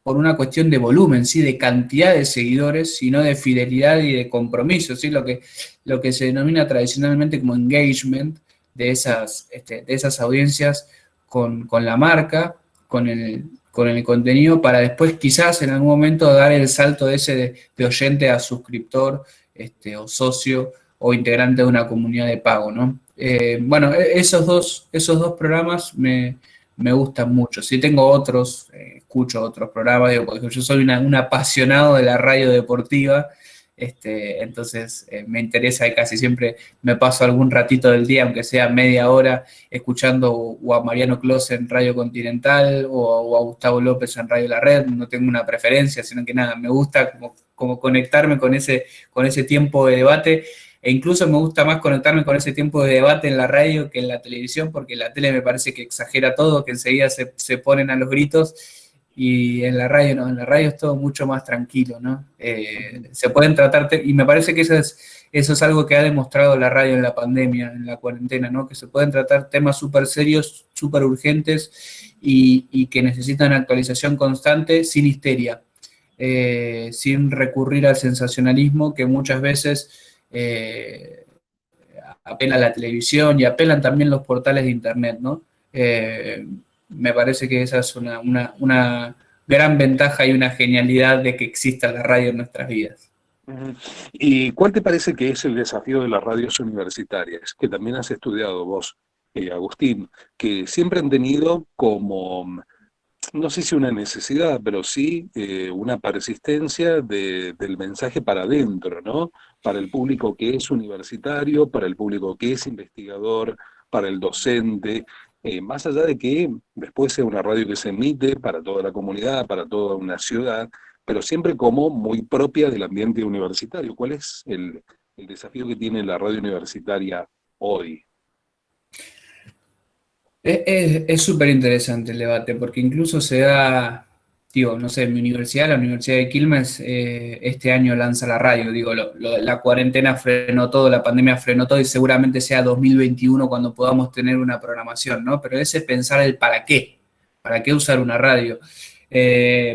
por una cuestión de volumen, ¿sí? De cantidad de seguidores, sino de fidelidad y de compromiso, ¿sí? Lo que se denomina tradicionalmente como engagement de esas audiencias con la marca, con el contenido, para después quizás en algún momento dar el salto de oyente a suscriptor, o socio o integrante de una comunidad de pago, ¿no? Bueno, esos dos programas me gustan mucho. Sí tengo otros, escucho otros programas, digo, porque yo soy un apasionado de la radio deportiva, entonces me interesa y casi siempre me paso algún ratito del día, aunque sea media hora, escuchando o a Mariano Clos en Radio Continental o a Gustavo López en Radio La Red. No tengo una preferencia, sino que nada, me gusta como conectarme con ese tiempo de debate. E incluso me gusta más conectarme con ese tiempo de debate en la radio que en la televisión, porque en la tele me parece que exagera todo, que enseguida se ponen a los gritos, y en la radio no, en la radio es todo mucho más tranquilo, ¿no? Se pueden tratar, y me parece que eso es algo que ha demostrado la radio en la pandemia, en la cuarentena, ¿no? Que se pueden tratar temas súper serios, súper urgentes, y que necesitan actualización constante, sin histeria, sin recurrir al sensacionalismo que muchas veces apela la televisión y apelan también los portales de internet, ¿no? Me parece que esa es una gran ventaja y una genialidad de que exista la radio en nuestras vidas. ¿Y cuál te parece que es el desafío de las radios universitarias, que también has estudiado vos, Agustín, que siempre han tenido como, no sé si una necesidad, pero sí una persistencia del mensaje para adentro, ¿no? Para el público que es universitario, para el público que es investigador, para el docente, más allá de que después sea una radio que se emite para toda la comunidad, para toda una ciudad, pero siempre como muy propia del ambiente universitario. ¿Cuál es el desafío que tiene la radio universitaria hoy? Es súper interesante el debate, porque incluso se da, digo, no sé, en mi universidad, la Universidad de Quilmes, este año lanza la radio, digo, la cuarentena frenó todo, la pandemia frenó todo, y seguramente sea 2021 cuando podamos tener una programación, ¿no? Pero ese es pensar el para qué usar una radio,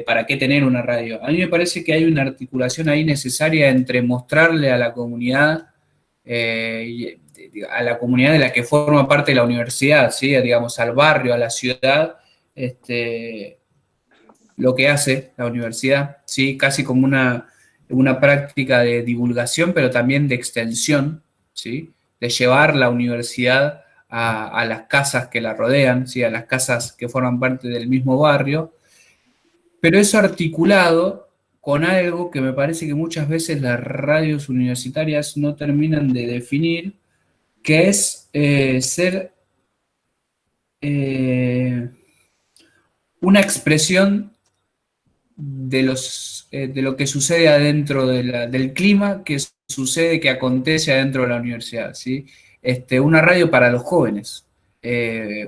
para qué tener una radio. A mí me parece que hay una articulación ahí necesaria entre mostrarle a la comunidad, a la comunidad de la que forma parte de la universidad, ¿sí? Digamos, al barrio, a la ciudad, lo que hace la universidad, ¿sí? Casi como una práctica de divulgación, pero también de extensión, ¿sí? De llevar la universidad a las casas que la rodean, ¿sí? A las casas que forman parte del mismo barrio, pero eso articulado con algo que me parece que muchas veces las radios universitarias no terminan de definir, que es ser una expresión de lo que sucede adentro del clima, que sucede, que acontece adentro de la universidad, ¿sí? Una radio para los jóvenes,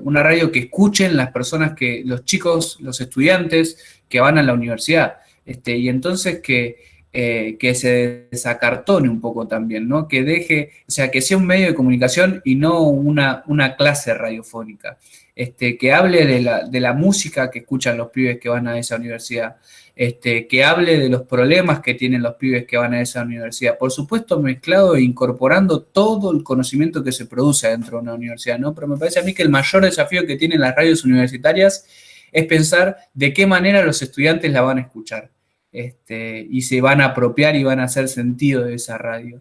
una radio que escuchen las personas, los chicos, los estudiantes que van a la universidad, y entonces que se desacartone un poco también, ¿no? Que deje, o sea, que sea un medio de comunicación y no una clase radiofónica. Que hable de la música que escuchan los pibes que van a esa universidad, que hable de los problemas que tienen los pibes que van a esa universidad. Por supuesto, mezclado e incorporando todo el conocimiento que se produce dentro de una universidad, ¿no? Pero me parece a mí que el mayor desafío que tienen las radios universitarias es pensar de qué manera los estudiantes la van a escuchar, y se van a apropiar y van a hacer sentido de esa radio.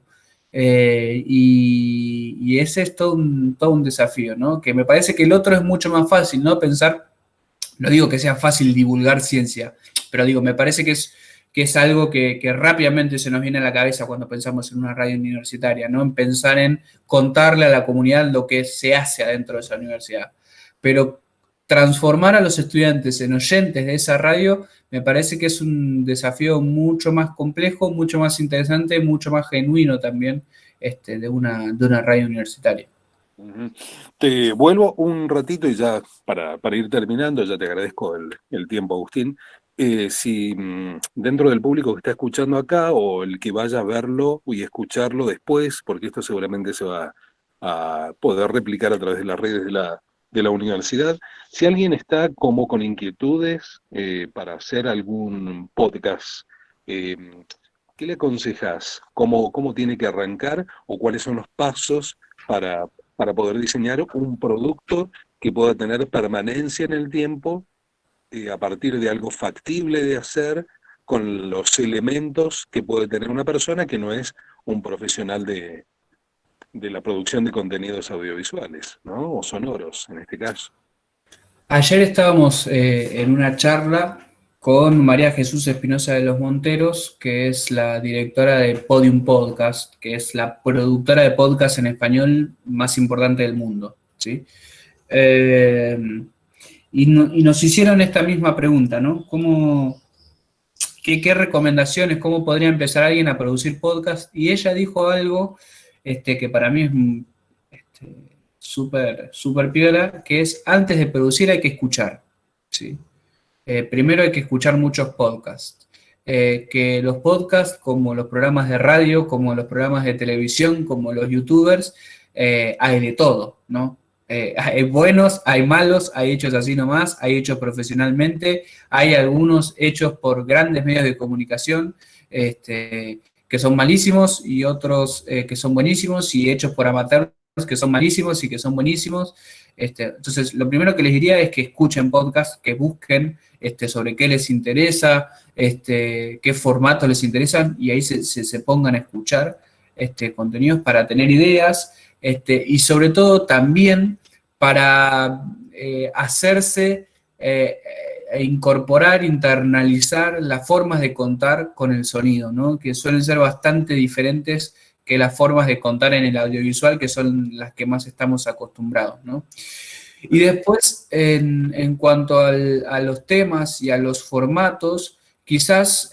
Y ese es todo un desafío, ¿no? Que me parece que el otro es mucho más fácil, ¿no? Pensar, no digo que sea fácil divulgar ciencia, pero digo, me parece que es algo que rápidamente se nos viene a la cabeza cuando pensamos en una radio universitaria, ¿no? En pensar en contarle a la comunidad lo que se hace adentro de esa universidad. Pero transformar a los estudiantes en oyentes de esa radio me parece que es un desafío mucho más complejo, mucho más interesante, mucho más genuino también, de una radio universitaria. Te vuelvo un ratito y ya para ir terminando, ya te agradezco el tiempo, Agustín. Si dentro del público que está escuchando acá o el que vaya a verlo y escucharlo después, porque esto seguramente se va a poder replicar a través de las redes de la universidad, si alguien está como con inquietudes para hacer algún podcast, ¿qué le aconsejas? ¿Cómo tiene que arrancar o cuáles son los pasos para poder diseñar un producto que pueda tener permanencia en el tiempo, a partir de algo factible de hacer, con los elementos que puede tener una persona que no es un profesional de la producción de contenidos audiovisuales, ¿no? O sonoros, en este caso? Ayer estábamos en una charla con María Jesús Espinosa de los Monteros, que es la directora de Podium Podcast, que es la productora de podcast en español más importante del mundo, ¿sí? Y nos hicieron esta misma pregunta, ¿no? ¿Qué recomendaciones, cómo podría empezar alguien a producir podcast? Y ella dijo algo que para mí es súper piola, que es: antes de producir hay que escuchar, ¿sí? Primero hay que escuchar muchos podcasts. Que los podcasts, como los programas de radio, como los programas de televisión, como los youtubers, hay de todo, ¿no? Hay buenos, hay malos, hay hechos así nomás, hay hechos profesionalmente, hay algunos hechos por grandes medios de comunicación, que son malísimos, y otros que son buenísimos, y hechos por amateurs que son malísimos y que son buenísimos. Entonces, lo primero que les diría es que escuchen podcasts, que busquen sobre qué les interesa, qué formatos les interesan, y ahí se pongan a escuchar contenidos para tener ideas, y sobre todo también para hacerse e incorporar, internalizar las formas de contar con el sonido, ¿no? Que suelen ser bastante diferentes que las formas de contar en el audiovisual, que son las que más estamos acostumbrados, ¿no? Y después, en cuanto a los temas y a los formatos, quizás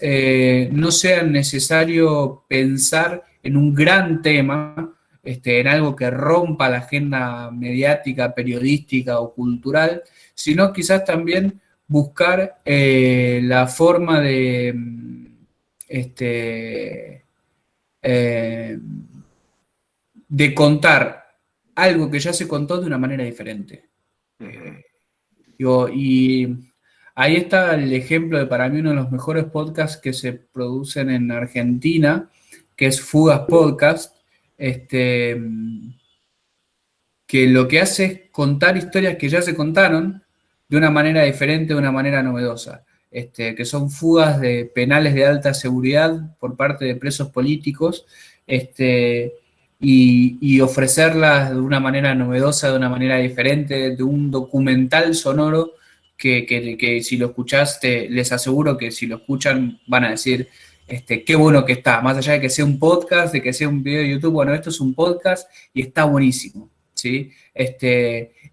no sea necesario pensar en un gran tema, en algo que rompa la agenda mediática, periodística o cultural, sino quizás también buscar la forma de contar algo que ya se contó de una manera diferente. Y ahí está el ejemplo de, para mí, uno de los mejores podcasts que se producen en Argentina, que es Fugas Podcast, que lo que hace es contar historias que ya se contaron de una manera diferente, de una manera novedosa, que son fugas de penales de alta seguridad por parte de presos políticos, y ofrecerlas de una manera novedosa, de una manera diferente, de un documental sonoro que si lo escuchaste, les aseguro que si lo escuchan van a decir, qué bueno que está, más allá de que sea un podcast, de que sea un video de YouTube, bueno, esto es un podcast y está buenísimo, ¿sí?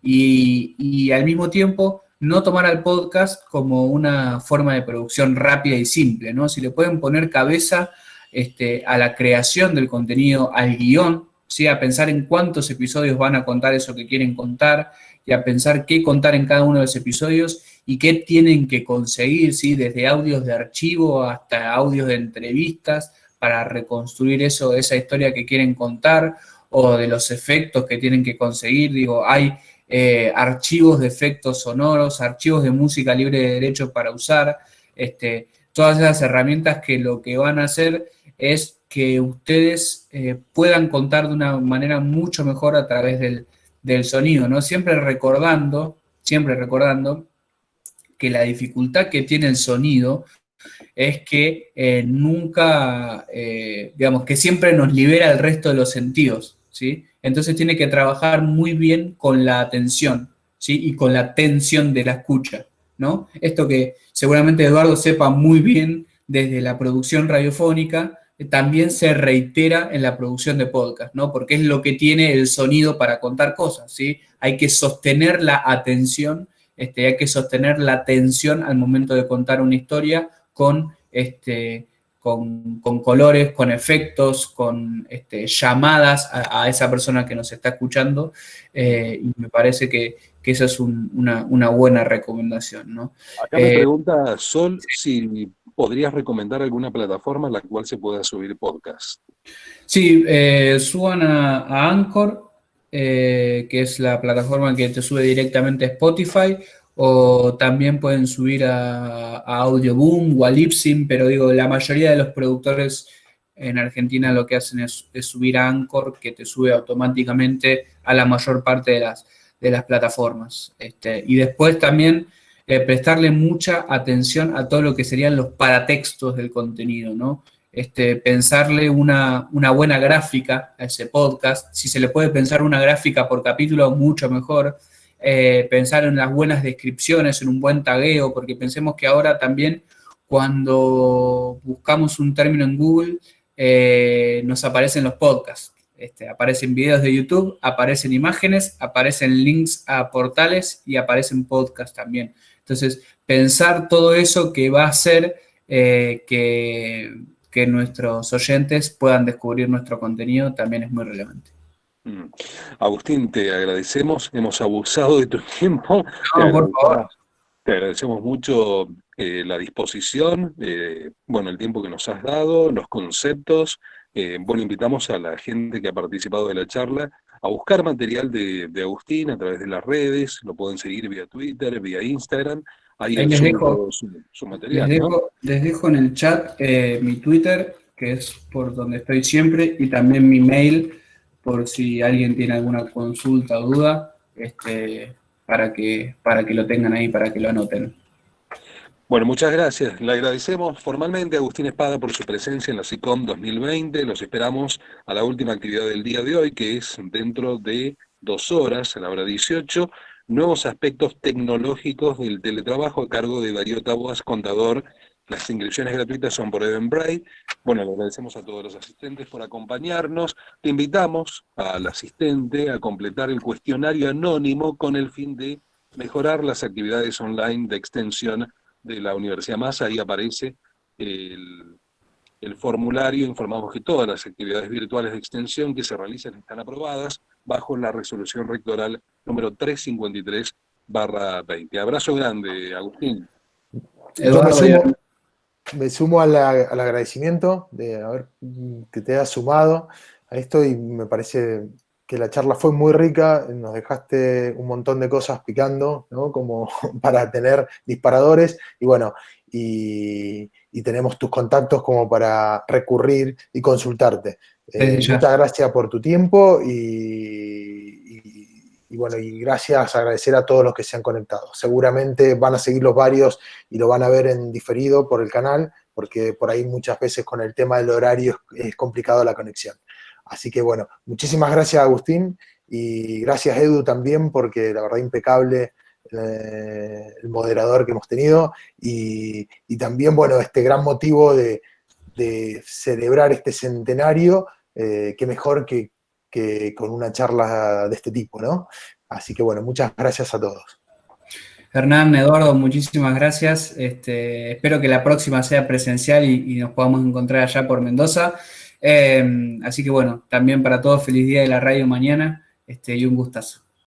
Y al mismo tiempo no tomar al podcast como una forma de producción rápida y simple, ¿no? Si le pueden poner cabeza a la creación del contenido, al guión, ¿sí? A pensar en cuántos episodios van a contar eso que quieren contar y a pensar qué contar en cada uno de los episodios y qué tienen que conseguir, ¿sí? Desde audios de archivo hasta audios de entrevistas para reconstruir eso, esa historia que quieren contar o de los efectos que tienen que conseguir. Digo, hay archivos de efectos sonoros, archivos de música libre de derecho para usar, todas esas herramientas que lo que van a hacer es que ustedes puedan contar de una manera mucho mejor a través del sonido, ¿no? Siempre recordando que la dificultad que tiene el sonido es que nunca, digamos, que siempre nos libera el resto de los sentidos, ¿sí? Entonces tiene que trabajar muy bien con la atención, ¿sí? Y con la tensión de la escucha, ¿no? Esto que seguramente Eduardo sepa muy bien desde la producción radiofónica, también se reitera en la producción de podcast, ¿no? Porque es lo que tiene el sonido para contar cosas, ¿sí? Hay que sostener la atención, hay que sostener la tensión al momento de contar una historia con, con colores, con efectos, con llamadas a esa persona que nos está escuchando, y me parece que esa es una buena recomendación, ¿no? Acá me pregunta Sol si podrías recomendar alguna plataforma en la cual se pueda subir podcast. Sí, suban a Anchor, que es la plataforma que te sube directamente a Spotify, o también pueden subir a Audioboom o a Libsyn, pero digo, la mayoría de los productores en Argentina lo que hacen es subir a Anchor, que te sube automáticamente a la mayor parte de las plataformas. Y después también prestarle mucha atención a todo lo que serían los paratextos del contenido, ¿no? Pensarle una buena gráfica a ese podcast. Si se le puede pensar una gráfica por capítulo, mucho mejor. Pensar en las buenas descripciones, en un buen tagueo, porque pensemos que ahora también cuando buscamos un término en Google, nos aparecen los podcasts. Aparecen videos de YouTube, aparecen imágenes, aparecen links a portales y aparecen podcasts también. Entonces, pensar todo eso que va a hacer que nuestros oyentes puedan descubrir nuestro contenido también es muy relevante. Agustín, te agradecemos, hemos abusado de tu tiempo, No, por favor. te agradecemos mucho la disposición, bueno, el tiempo que nos has dado, los conceptos. Bueno, invitamos a la gente que ha participado de la charla a buscar material de Agustín a través de las redes, lo pueden seguir vía Twitter, vía Instagram, ahí Ahí él les sube dejo, todo su material, ¿no? les dejo en el chat mi Twitter, que es por donde estoy siempre, y también mi mail, por si alguien tiene alguna consulta o duda, para que lo tengan ahí, para que lo anoten. Bueno, muchas gracias. Le agradecemos formalmente a Agustín Espada por su presencia en la SICOM 2020. Los esperamos a la última actividad del día de hoy, que es dentro de 2 horas, a la hora 18, nuevos aspectos tecnológicos del teletrabajo a cargo de Darío Taboas, contador. Las inscripciones gratuitas son por Eventbrite. Bueno, le agradecemos a todos los asistentes por acompañarnos. Te invitamos al asistente a completar el cuestionario anónimo con el fin de mejorar las actividades online de extensión de la Universidad Massa. Ahí aparece el formulario. Informamos que todas las actividades virtuales de extensión que se realizan están aprobadas bajo la resolución rectoral número 353/20. Abrazo grande, Agustín. Yo me sumo al agradecimiento de que te hayas sumado a esto, y me parece que la charla fue muy rica, nos dejaste un montón de cosas picando, ¿no? Como para tener disparadores, y bueno, y tenemos tus contactos como para recurrir y consultarte. Muchas gracias por tu tiempo y bueno, y gracias, agradecer a todos los que se han conectado. Seguramente van a seguir los varios y lo van a ver en diferido por el canal, porque por ahí muchas veces con el tema del horario es complicado la conexión. Así que bueno, muchísimas gracias, Agustín, y gracias, Edu, también, porque la verdad impecable el moderador que hemos tenido, y también, bueno, este gran motivo de celebrar este centenario, qué mejor que con una charla de este tipo, ¿no? Así que bueno, muchas gracias a todos. Hernán, Eduardo, muchísimas gracias. Espero que la próxima sea presencial y nos podamos encontrar allá por Mendoza. Así que bueno, también para todos, feliz día de la radio mañana y un gustazo.